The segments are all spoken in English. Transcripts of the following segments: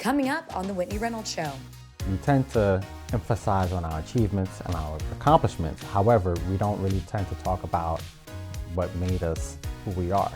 Coming up on The Whitney Reynolds Show. We tend to emphasize on our achievements and our accomplishments. However, we don't really tend to talk about what made us who we are.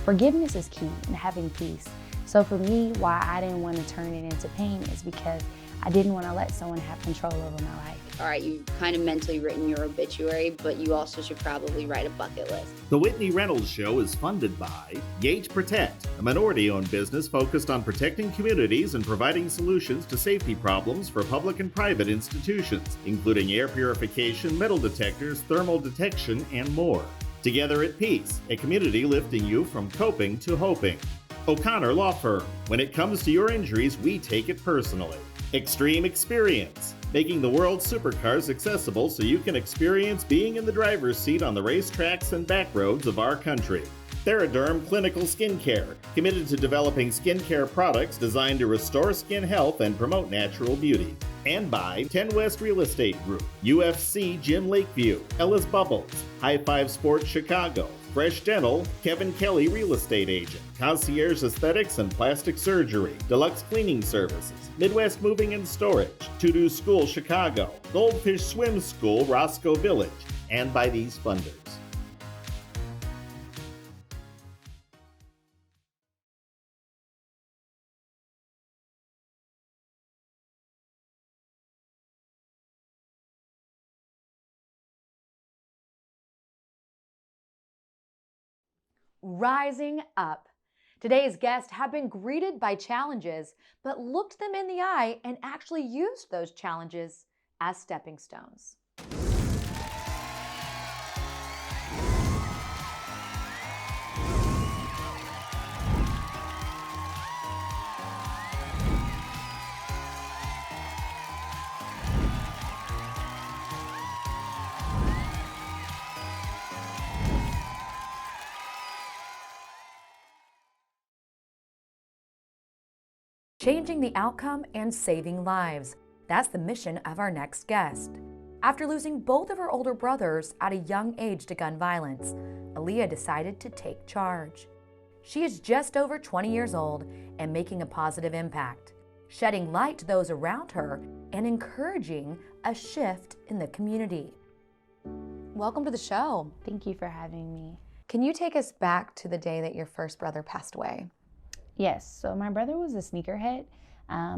Forgiveness is key in having peace. So for me, why I didn't want to turn it into pain is because I didn't want to let someone have control over my life. All right, you've kind of mentally written your obituary, but you also should probably write a bucket list. The Whitney Reynolds Show is funded by Gate Protect, a minority-owned business focused on protecting communities and providing solutions to safety problems for public and private institutions, including air purification, metal detectors, thermal detection, and more. Together at Peace, a community lifting you from coping to hoping. O'Connor Law Firm. When it comes to your injuries, we take it personally. Extreme Experience, making the world's supercars accessible so you can experience being in the driver's seat on the racetracks and back roads of our country. Theraderm Clinical Skincare, committed to developing skincare products designed to restore skin health and promote natural beauty. And by 10 West Real Estate Group, UFC Gym Lakeview, Ellis Bubbles, High Five Sports Chicago, Fresh Dental, Kevin Kelly Real Estate Agent, Concierge Aesthetics and Plastic Surgery, Deluxe Cleaning Services, Midwest Moving and Storage, To-Do School Chicago, Goldfish Swim School Roscoe Village, and by these funders. Rising up. Today's guests have been greeted by challenges, but looked them in the eye and actually used those challenges as stepping stones. Changing the outcome and saving lives. That's the mission of our next guest. After losing both of her older brothers at a young age to gun violence, Aaliyah decided to take charge. She is just over 20 years old and making a positive impact, shedding light to those around her and encouraging a shift in the community. Welcome to the show. Thank you for having me. Can you take us back to the day that your first brother passed away? Yes, so my brother was a sneakerhead.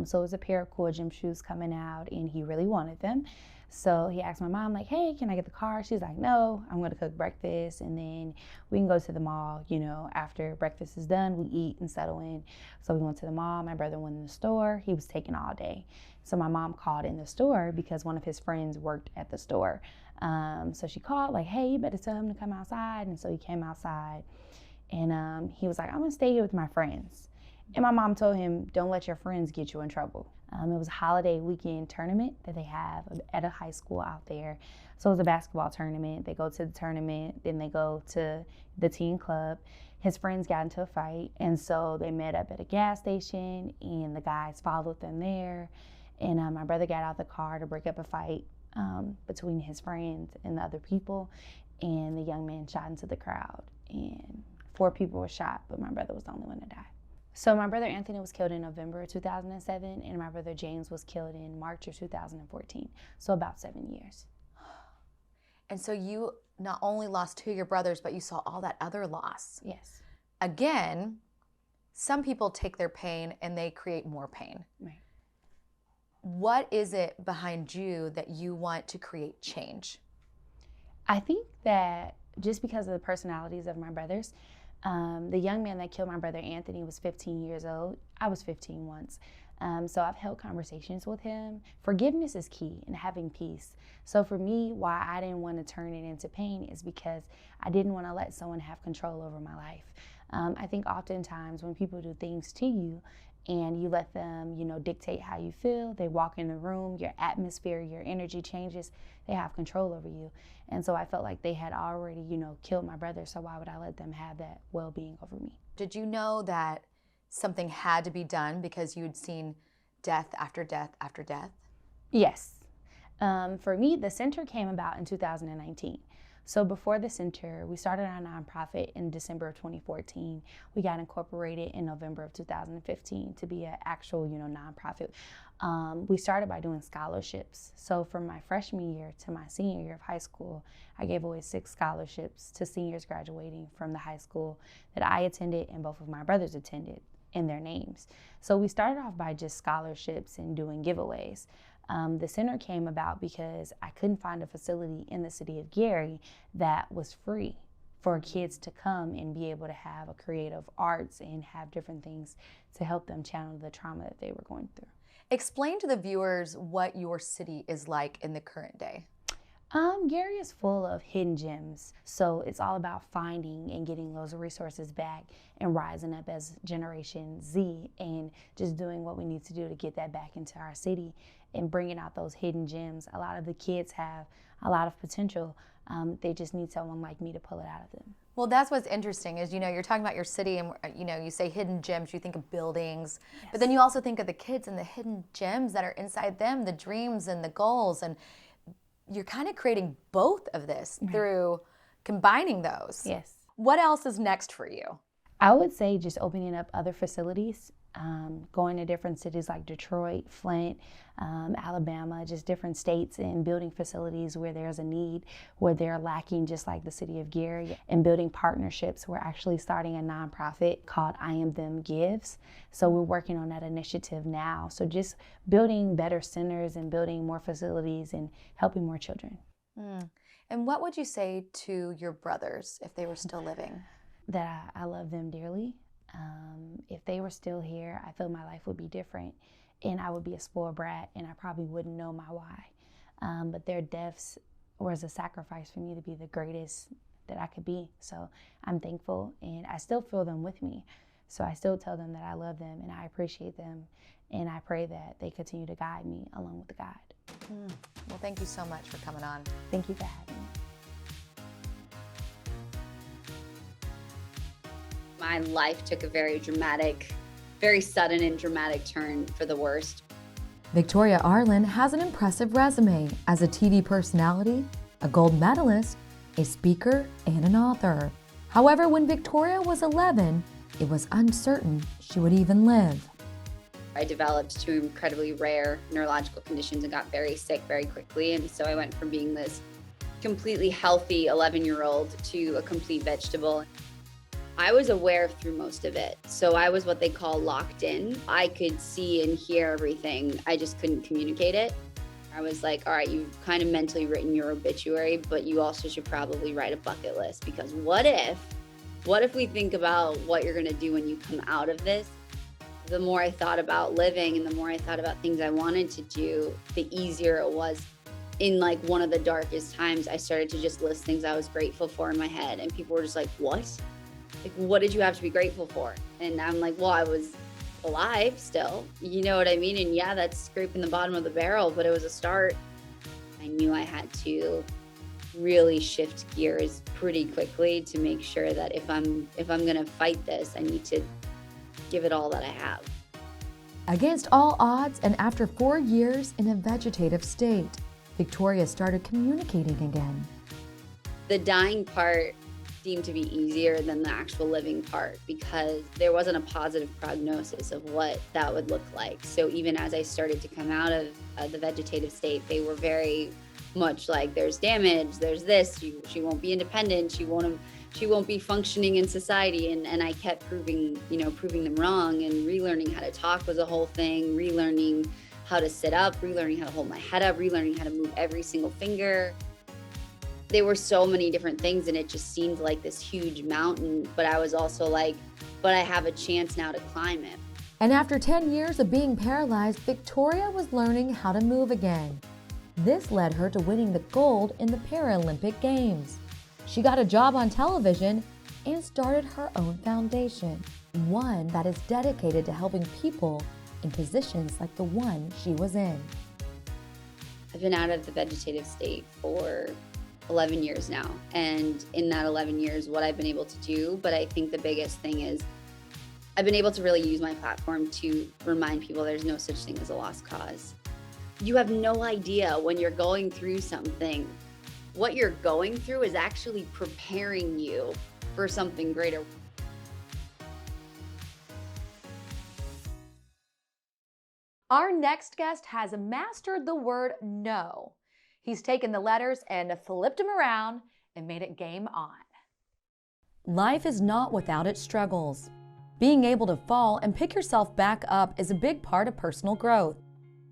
So it was a pair of cool gym shoes coming out and he really wanted them. So he asked my mom, like, hey, can I get the car? She's like, no, I'm gonna cook breakfast and then we can go to the mall, after breakfast is done, we eat and settle in. So we went to the mall, my brother went in the store, he was taking all day. So my mom called in the store because one of his friends worked at the store. So she called like, hey, you better tell him to come outside. And so he came outside and he was like, I'm gonna stay here with my friends. And my mom told him, don't let your friends get you in trouble. It was a holiday weekend tournament that they have at a high school out there. So it was a basketball tournament. They go to the tournament, then they go to the teen club. His friends got into a fight, and so they met up at a gas station, and the guys followed them there. And my brother got out the car to break up a fight between his friends and the other people, and the young man shot into the crowd. And 4 people were shot, but my brother was the only one to die. So my brother Anthony was killed in November of 2007, and my brother James was killed in March of 2014. So about 7 years. And so you not only lost 2 of your brothers, but you saw all that other loss. Yes. Again, some people take their pain and they create more pain. Right. What is it behind you that you want to create change? I think that just because of the personalities of my brothers, the young man that killed my brother Anthony was 15 years old. I was 15 once. So I've held conversations with him. Forgiveness is key in having peace. So for me, why I didn't want to turn it into pain is because I didn't want to let someone have control over my life. I think oftentimes when people do things to you and you let them, dictate how you feel, they walk in the room, your atmosphere, your energy changes, they have control over you. And so I felt like they had already, killed my brother, so why would I let them have that well-being over me? Did you know that something had to be done because you'd seen death after death after death? Yes. For me, the center came about in 2019. So before the center, we started our nonprofit in December of 2014. We got incorporated in November of 2015 to be an actual, nonprofit. We started by doing scholarships. So from my freshman year to my senior year of high school, I gave away 6 scholarships to seniors graduating from the high school that I attended and both of my brothers attended in their names. So we started off by just scholarships and doing giveaways. The center came about because I couldn't find a facility in the city of Gary that was free for kids to come and be able to have a creative arts and have different things to help them channel the trauma that they were going through. Explain to the viewers what your city is like in the current day. Gary is full of hidden gems, so it's all about finding and getting those resources back and rising up as Generation Z and just doing what we need to do to get that back into our city and bringing out those hidden gems. A lot of the kids have a lot of potential. They just need someone like me to pull it out of them. Well, that's what's interesting is, you're talking about your city and, you say hidden gems, you think of buildings, yes. But then you also think of the kids and the hidden gems that are inside them, the dreams and the goals, and you're kind of creating both of this through combining those. Yes. What else is next for you? I would say just opening up other facilities, going to different cities like Detroit, Flint, Alabama, just different states, and building facilities where there's a need, where they're lacking, just like the city of Gary, and building partnerships. We're actually starting a nonprofit called I Am Them Gives. So we're working on that initiative now. So just building better centers and building more facilities and helping more children. And what would you say to your brothers if they were still living? That I love them dearly. If they were still here, I feel my life would be different and I would be a spoiled brat and I probably wouldn't know my why. But their deaths was a sacrifice for me to be the greatest that I could be. So I'm thankful and I still feel them with me. So I still tell them that I love them and I appreciate them and I pray that they continue to guide me along with the guide. Well, thank you so much for coming on. Thank you for having me. My life took a very sudden and dramatic turn for the worst. Victoria Arlen has an impressive resume as a TV personality, a gold medalist, a speaker, and an author. However, when Victoria was 11, it was uncertain she would even live. I developed 2 incredibly rare neurological conditions and got very sick very quickly. And so I went from being this completely healthy 11-year-old to a complete vegetable. I was aware through most of it. So I was what they call locked in. I could see and hear everything. I just couldn't communicate it. I was like, all right, you've kind of mentally written your obituary, but you also should probably write a bucket list, because what if we think about what you're gonna do when you come out of this? The more I thought about living and the more I thought about things I wanted to do, the easier it was. In like one of the darkest times, I started to just list things I was grateful for in my head, and people were just like, what? Like, what did you have to be grateful for? And I'm like, well, I was alive still. You know what I mean? And yeah, that's scraping the bottom of the barrel, but it was a start. I knew I had to really shift gears pretty quickly to make sure that if I'm gonna fight this, I need to give it all that I have. Against all odds, and after 4 years in a vegetative state, Victoria started communicating again. The dying part seemed to be easier than the actual living part, because there wasn't a positive prognosis of what that would look like. So even as I started to come out of the vegetative state, they were very much like, there's damage, there's this, she won't be independent, she won't be functioning in society. And I kept proving them wrong, and relearning how to talk was a whole thing, relearning how to sit up, relearning how to hold my head up, relearning how to move every single finger. There were so many different things, and it just seemed like this huge mountain, but I was also like, but I have a chance now to climb it. And after 10 years of being paralyzed, Victoria was learning how to move again. This led her to winning the gold in the Paralympic Games. She got a job on television and started her own foundation, one that is dedicated to helping people in positions like the one she was in. I've been out of the vegetative state for 11 years now. And in that 11 years, what I've been able to do, but I think the biggest thing is I've been able to really use my platform to remind people there's no such thing as a lost cause. You have no idea when you're going through something what you're going through is actually preparing you for something greater. Our next guest has mastered the word no. He's taken the letters and flipped them around and made it game on. Life is not without its struggles. Being able to fall and pick yourself back up is a big part of personal growth.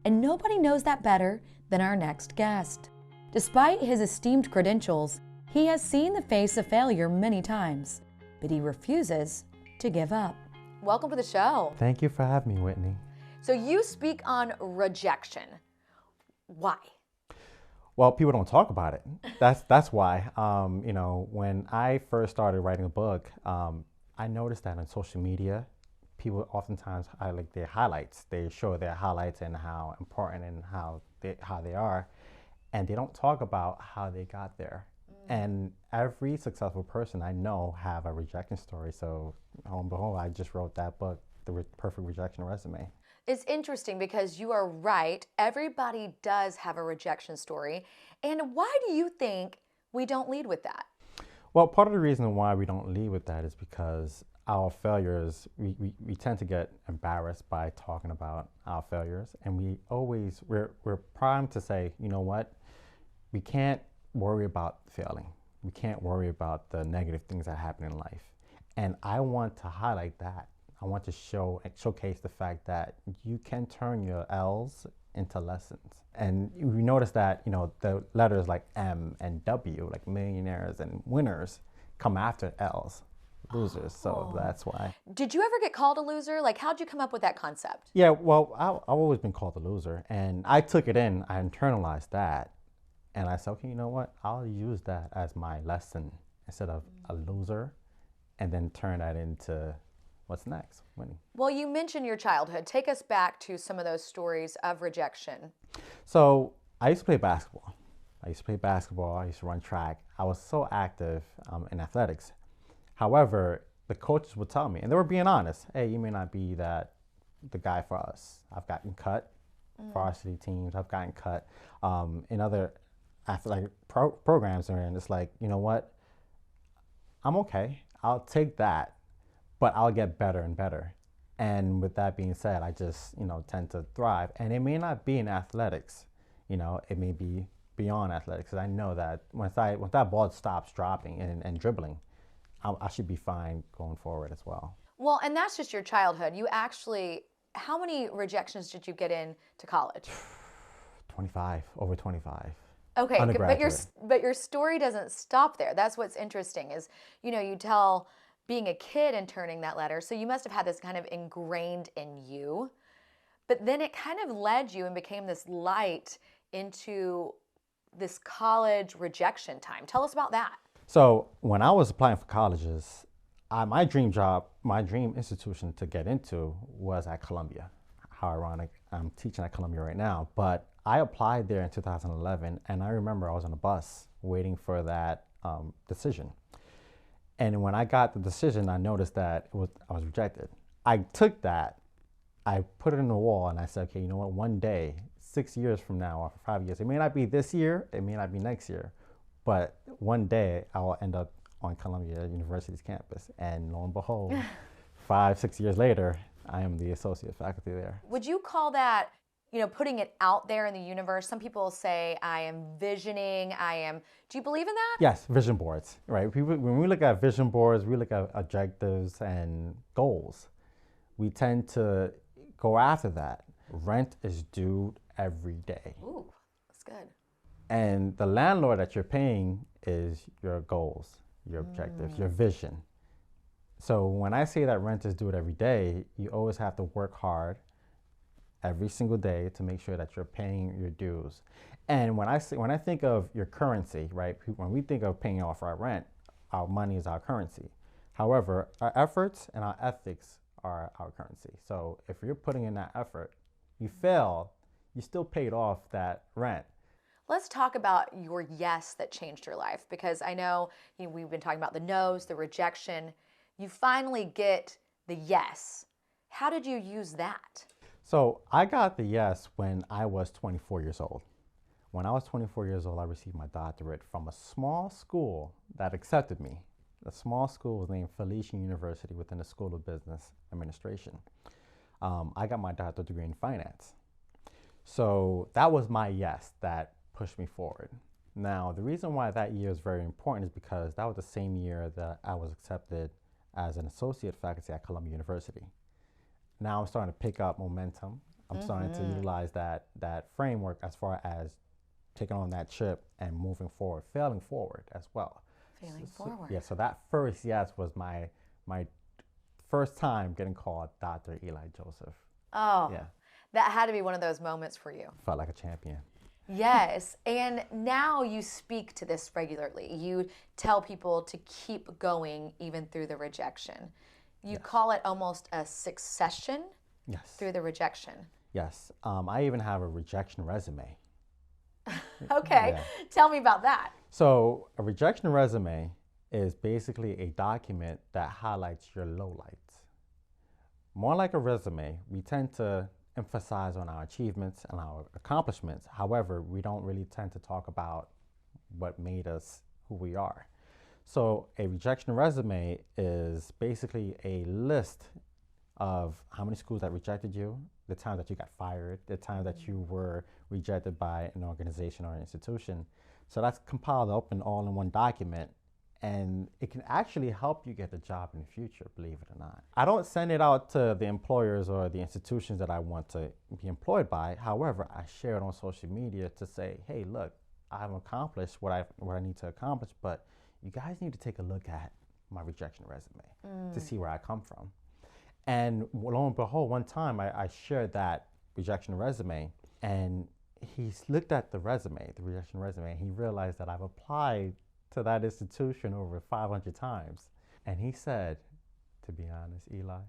And nobody knows that better than our next guest. Despite his esteemed credentials, he has seen the face of failure many times, but he refuses to give up. Welcome to the show. Thank you for having me, Whitney. So you speak on rejection. Why? Well, people don't talk about it. That's why. When I first started writing a book, I noticed that on social media, people oftentimes highlight their highlights. They show their highlights and how important and how they are, and they don't talk about how they got there. And every successful person I know have a rejection story. So, lo and behold, I just wrote that book, The Perfect Rejection Resume. It's interesting because you are right. Everybody does have a rejection story. And why do you think we don't lead with that? Well, part of the reason why we don't lead with that is because our failures, we tend to get embarrassed by talking about our failures. And we're primed to say, you know what, we can't worry about failing. We can't worry about the negative things that happen in life. And I want to highlight that. I want to showcase the fact that you can turn your L's into lessons. And we notice that, the letters like M and W, like millionaires and winners, come after L's, losers. So that's why. Did you ever get called a loser? Like, how'd you come up with that concept? Yeah, well, I've always been called a loser. And I took it in, I internalized that. And I said, okay, you know what? I'll use that as my lesson instead of a loser, and then turn that into what's next, winning. Well, you mentioned your childhood. Take us back to some of those stories of rejection. So I used to play basketball. I used to run track. I was so active in athletics. However, the coaches would tell me, and they were being honest, hey, you may not be the guy for us. I've gotten cut, varsity teams, I've gotten cut in other athletic programs, and it's like, you know what, I'm okay. I'll take that, but I'll get better and better. And with that being said, I just, tend to thrive. And it may not be in athletics, it may be beyond athletics. Because I know that once that ball stops dropping and dribbling, I should be fine going forward as well. Well, and that's just your childhood. You actually, how many rejections did you get into college? 25, over 25. Okay, but your story doesn't stop there. That's what's interesting is, you tell being a kid and turning that letter, so you must have had this kind of ingrained in you, but then it kind of led you and became this light into this college rejection time. Tell us about that. So when I was applying for colleges, my dream institution to get into was at Columbia. How ironic, I'm teaching at Columbia right now, but I applied there in 2011, and I remember I was on a bus waiting for that decision. And when I got the decision, I noticed that I was rejected. I took that, I put it in the wall, and I said, okay, you know what, one day, 6 years from now, or 5 years, it may not be this year, it may not be next year, but one day I will end up on Columbia University's campus. And lo and behold, 5, 6 years later, I am the associate faculty there. Would you call that, putting it out there in the universe? Some people say, I am visioning, do you believe in that? Yes, vision boards, right? When we look at vision boards, we look at objectives and goals. We tend to go after that. Rent is due every day. Ooh, that's good. And the landlord that you're paying is your goals, your objectives, your vision. So when I say that rent is due every day, you always have to work hard every single day to make sure that you're paying your dues. And when I think of your currency, right? When we think of paying off our rent, our money is our currency. However, our efforts and our ethics are our currency. So if you're putting in that effort, you fail, you still paid off that rent. Let's talk about your yes that changed your life, because I know we've been talking about the no's, the rejection. You finally get the yes. How did you use that? So I got the yes when I was 24 years old. When I was 24 years old, I received my doctorate from a small school that accepted me. The small school was named Felician University within the School of Business Administration. I got my doctorate degree in finance. So that was my yes that pushed me forward. Now, the reason why that year is very important is because that was the same year that I was accepted as an associate faculty at Columbia University. Now I'm starting to pick up momentum. I'm starting to utilize that framework as far as taking on that chip and moving forward, failing forward as well. Failing forward. Yeah, so that first yes was my first time getting called Dr. Eli Joseph. Oh, yeah. That had to be one of those moments for you. Felt like a champion. Yes, and now you speak to this regularly. You tell people to keep going even through the rejection. You call it almost a succession through the rejection. Yes, I even have a rejection resume. Okay, tell me about that. So a rejection resume is basically a document that highlights your lowlights. More like a resume, we tend to emphasize on our achievements and our accomplishments. However, we don't really tend to talk about what made us who we are. So a rejection resume is basically a list of how many schools that rejected you, the time that you got fired, the time that you were rejected by an organization or an institution. So that's compiled up in all in one document, and it can actually help you get the job in the future, believe it or not. I don't send it out to the employers or the institutions that I want to be employed by. However, I share it on social media to say, hey, look, I've accomplished what I need to accomplish, but you guys need to take a look at my rejection resume to see where I come from. And lo and behold, one time I shared that rejection resume, and he looked at the rejection resume, and he realized that I've applied to that institution over 500 times. And he said, to be honest, Eli,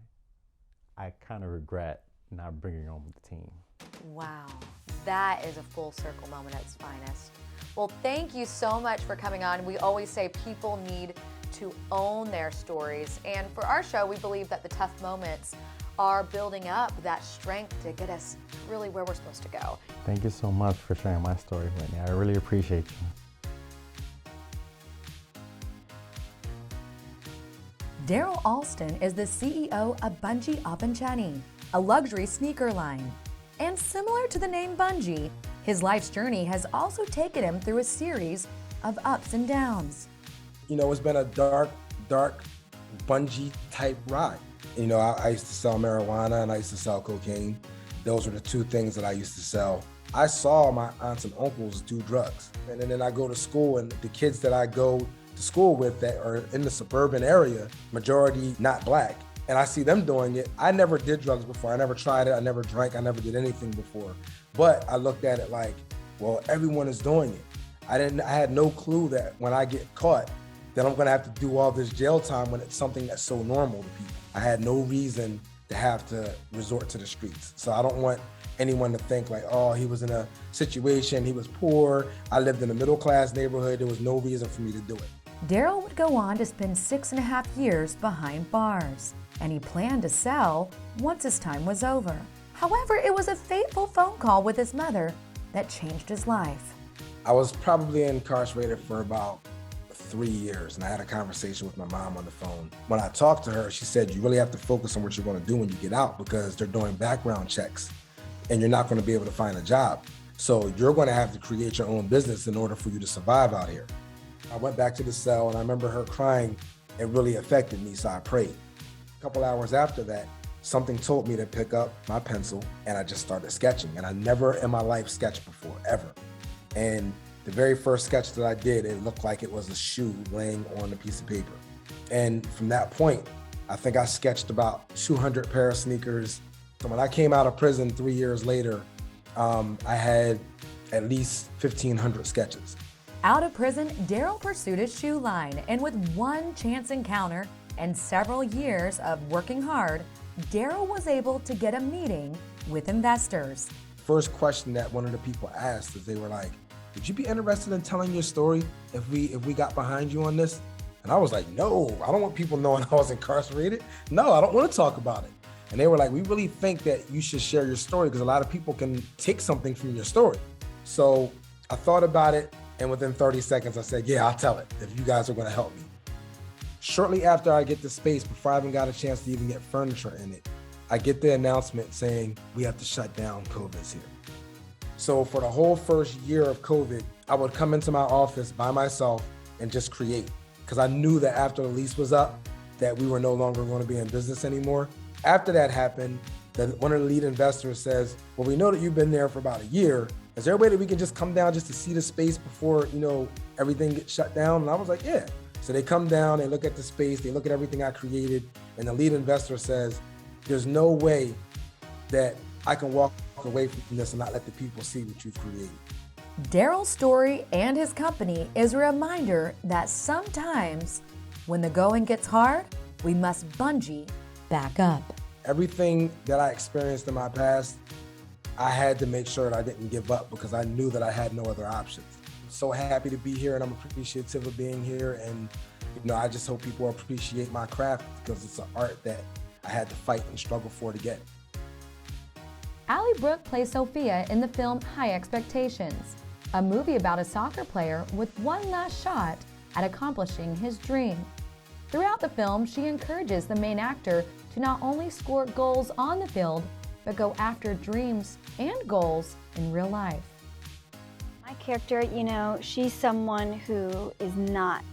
I kind of regret not bringing you on the team. Wow, that is a full circle moment at its finest. Well, thank you so much for coming on. We always say people need to own their stories. And for our show, we believe that the tough moments are building up that strength to get us really where we're supposed to go. Thank you so much for sharing my story, Whitney. I really appreciate you. Daryl Alston is the CEO of Bungee Up & Cheney, a luxury sneaker line. And similar to the name Bungee, his life's journey has also taken him through a series of ups and downs. You know, it's been a dark bungee type ride. You know, I used to sell marijuana and I used to sell cocaine. Those were the two things that I used to sell. I saw my aunts and uncles do drugs. And then I go to school, and the kids that I go to school with that are in the suburban area, majority not black, and I see them doing it. I never did drugs before. I never tried it. I never drank. I never did anything before. But I looked at it like, well, everyone is doing it. I had no clue that when I get caught, that I'm gonna have to do all this jail time when it's something that's so normal to people. I had no reason to have to resort to the streets. So I don't want anyone to think like, oh, he was in a situation, he was poor, I lived in a middle-class neighborhood, there was no reason for me to do it. Daryl would go on to spend 6.5 years behind bars, and he planned to sell once his time was over. However, it was a fateful phone call with his mother that changed his life. I was probably incarcerated for about 3 years, and I had a conversation with my mom on the phone. When I talked to her, she said, you really have to focus on what you're gonna do when you get out, because they're doing background checks and you're not gonna be able to find a job. So you're gonna have to create your own business in order for you to survive out here. I went back to the cell, and I remember her crying. It really affected me, so I prayed. A couple hours after that, something told me to pick up my pencil, and I just started sketching. And I never in my life sketched before, ever. And the very first sketch that I did, it looked like it was a shoe laying on a piece of paper. And from that point, I think I sketched about 200 pair of sneakers. So when I came out of prison 3 years later, I had at least 1,500 sketches. Out of prison, Daryl pursued his shoe line, and with one chance encounter and several years of working hard, Daryl was able to get a meeting with investors. First question that one of the people asked is, they were like, would you be interested in telling your story if we got behind you on this? And I was like, no, I don't want people knowing I was incarcerated. No, I don't want to talk about it. And they were like, we really think that you should share your story, because a lot of people can take something from your story. So I thought about it, and within 30 seconds, I said, yeah, I'll tell it if you guys are gonna help me. Shortly after I get the space, before I even got a chance to even get furniture in it, I get the announcement saying, we have to shut down, COVID's here. So for the whole first year of COVID, I would come into my office by myself and just create. Because I knew that after the lease was up, that we were no longer going to be in business anymore. After that happened, one of the lead investors says, well, we know that you've been there for about a year. Is there a way that we can just come down just to see the space before, everything gets shut down? And I was like, yeah. So they come down, they look at the space, they look at everything I created, and the lead investor says, there's no way that I can walk away from this and not let the people see what you've created. Daryl's story and his company is a reminder that sometimes when the going gets hard, we must bungee back up. Everything that I experienced in my past, I had to make sure that I didn't give up because I knew that I had no other options. I'm so happy to be here, and I'm appreciative of being here. And I just hope people appreciate my craft because it's an art that I had to fight and struggle for to get. Ally Brooke plays Sophia in the film High Expectations, a movie about a soccer player with one last shot at accomplishing his dream. Throughout the film, she encourages the main actor to not only score goals on the field, but go after dreams and goals in real life. My character, she's someone who is not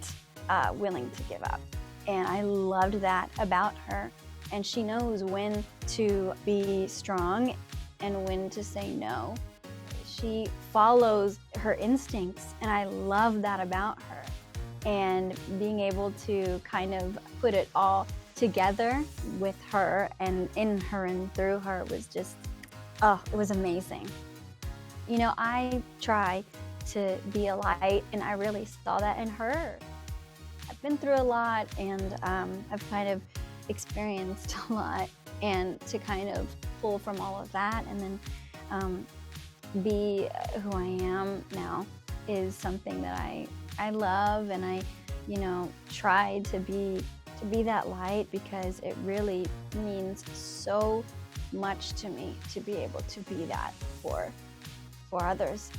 willing to give up. And I loved that about her. And she knows when to be strong and when to say no. She follows her instincts, and I love that about her. And being able to kind of put it all together with her and in her and through her was just, it was amazing. I try to be a light, and I really saw that in her. I've been through a lot, and I've kind of experienced a lot, and to kind of pull from all of that and then be who I am now is something that I love, and I try to be that light because it really means so much to me to be able to be that for others.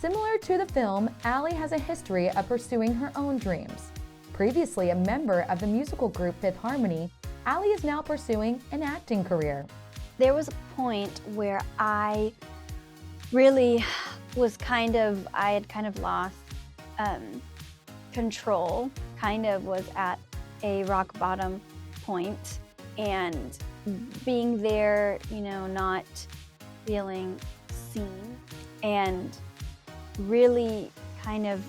Similar to the film, Ally has a history of pursuing her own dreams. Previously a member of the musical group Fifth Harmony, Ally is now pursuing an acting career. There was a point where I really was I had kind of lost control, kind of was at a rock bottom point, and being there, not feeling seen, and really kind of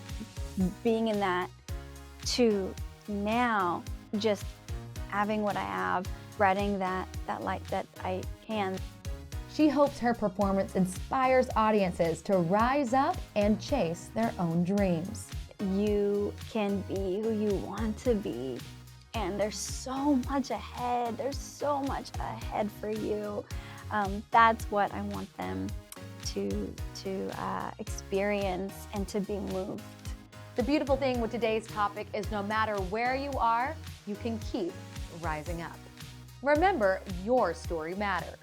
being in that to now just having what I have, spreading that light that I can. She hopes her performance inspires audiences to rise up and chase their own dreams. You can be who you want to be, and there's so much ahead. There's so much ahead for you. That's what I want them to experience and to be moved. The beautiful thing with today's topic is no matter where you are, you can keep rising up. Remember, your story matters.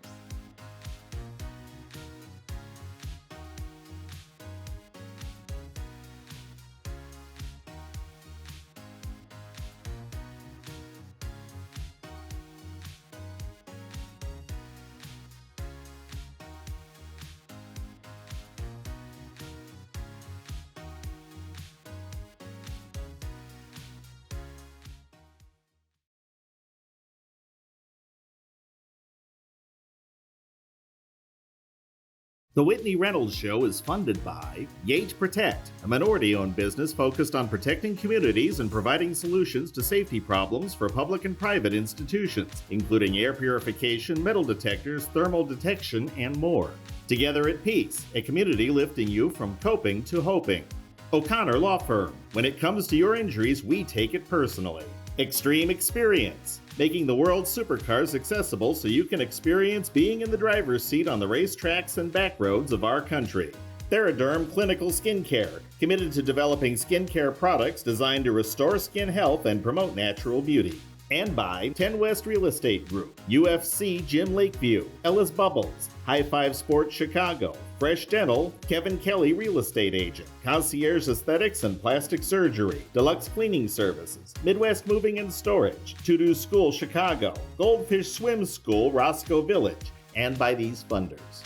The Whitney Reynolds Show is funded by Yate Protect, a minority-owned business focused on protecting communities and providing solutions to safety problems for public and private institutions, including air purification, metal detectors, thermal detection, and more. Together at Peace, a community lifting you from coping to hoping. O'Connor Law Firm. When it comes to your injuries, we take it personally. Extreme Experience, making the world's supercars accessible so you can experience being in the driver's seat on the racetracks and back roads of our country. Theraderm Clinical Skincare, committed to developing skincare products designed to restore skin health and promote natural beauty. And by 10 West Real Estate Group, UFC Gym Lakeview, Ellis Bubbles, High Five Sports Chicago, Fresh Dental, Kevin Kelly Real Estate Agent, Concierge Aesthetics and Plastic Surgery, Deluxe Cleaning Services, Midwest Moving and Storage, To-Do School Chicago, Goldfish Swim School Roscoe Village, and by these funders.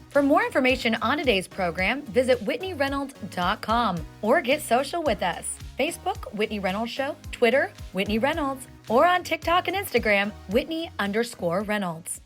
For more information on today's program, visit WhitneyReynolds.com or get social with us. Facebook, Whitney Reynolds Show, Twitter, Whitney Reynolds, or on TikTok and Instagram, Whitney_Reynolds.